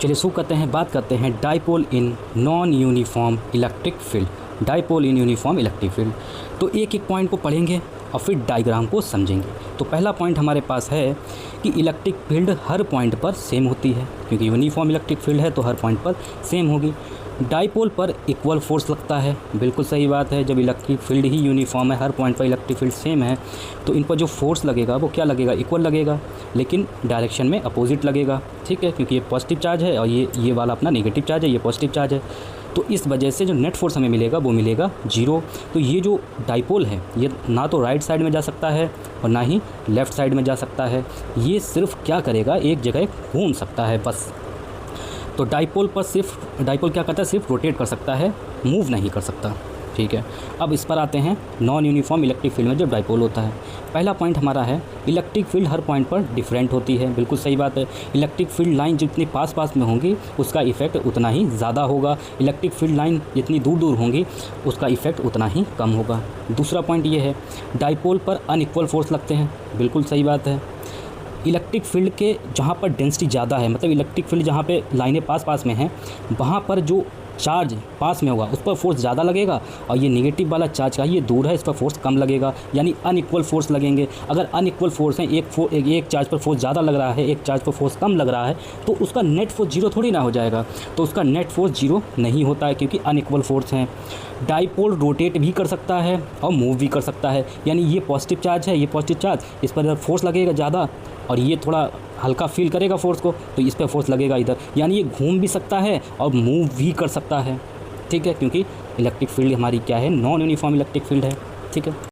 चलिए शुरू करते हैं, बात करते हैं dipole in non uniform electric field. Dipole in uniform electric field, तो एक एक पॉइंट को पढ़ेंगे और फिर डायग्राम को समझेंगे। तो पहला पॉइंट हमारे पास है कि इलेक्ट्रिक फील्ड हर पॉइंट पर सेम होती है, क्योंकि यूनिफॉर्म इलेक्ट्रिक फील्ड है तो हर पॉइंट पर सेम होगी। डाइपोल पर इक्वल फोर्स लगता है, बिल्कुल सही बात है। जब इलेक्ट्रिक फील्ड ही यूनिफॉर्म है, हर पॉइंट पर इलेक्ट्रिक फील्ड सेम है, तो इन पर जो फोर्स लगेगा वो क्या लगेगा, इक्वल लगेगा, लेकिन डायरेक्शन में अपोजिट लगेगा। ठीक है, क्योंकि ये पॉजिटिव चार्ज है और ये वाला अपना नेगेटिव चार्ज है, ये पॉजिटिव चार्ज है। तो इस वजह से जो नेट फोर्स हमें मिलेगा वो मिलेगा 0। तो ये जो डाइपोल है ये ना तो राइट साइड में जा सकता है और ना ही लेफ़्ट साइड में जा सकता है, ये सिर्फ क्या करेगा, एक जगह घूम सकता है बस। तो डाइपोल क्या करता है, सिर्फ रोटेट कर सकता है, मूव नहीं कर सकता। ठीक है, अब इस पर आते हैं नॉन यूनिफॉर्म इलेक्ट्रिक फील्ड में जब डाइपोल होता है। पहला पॉइंट हमारा है इलेक्ट्रिक फील्ड हर पॉइंट पर डिफरेंट होती है, बिल्कुल सही बात है। इलेक्ट्रिक फील्ड लाइन जितनी पास में होंगी उसका इफेक्ट उतना ही ज़्यादा होगा, इलेक्ट्रिक फील्ड लाइन जितनी दूर होंगी उसका इफेक्ट उतना ही कम होगा। दूसरा पॉइंट ये है डाइपोल पर अनइक्वल फोर्स लगते हैं, बिल्कुल सही बात है। इलेक्ट्रिक फील्ड के जहाँ पर डेंसिटी ज़्यादा है, मतलब इलेक्ट्रिक फील्ड जहाँ पे लाइनें पास में हैं, वहाँ पर जो चार्ज पास में होगा उस पर फोर्स ज़्यादा लगेगा, और ये नेगेटिव वाला चार्ज का ये दूर है, इस पर फोर्स कम लगेगा, यानी अनइक्वल फोर्स लगेंगे। अगर अनइक्वल फोर्स है, एक चार्ज पर फोर्स ज़्यादा लग रहा है, एक चार्ज पर फोर्स कम लग रहा है, तो उसका नेट फोर्स 0 थोड़ी ना हो जाएगा। तो उसका नेट फोर्स 0 नहीं होता है, क्योंकि अनइक्वल फोर्स हैं। डाइपोल रोटेट भी कर सकता है और मूव भी कर सकता है, यानी ये पॉजिटिव चार्ज है, ये पॉजिटिव चार्ज, इस पर फोर्स लगेगा ज़्यादा और ये थोड़ा हल्का फील करेगा फोर्स को, तो इस पर फोर्स लगेगा इधर, यानी ये घूम भी सकता है और मूव भी कर सकता है। ठीक है, क्योंकि इलेक्ट्रिक फील्ड हमारी क्या है, नॉन यूनिफॉर्म इलेक्ट्रिक फील्ड है। ठीक है।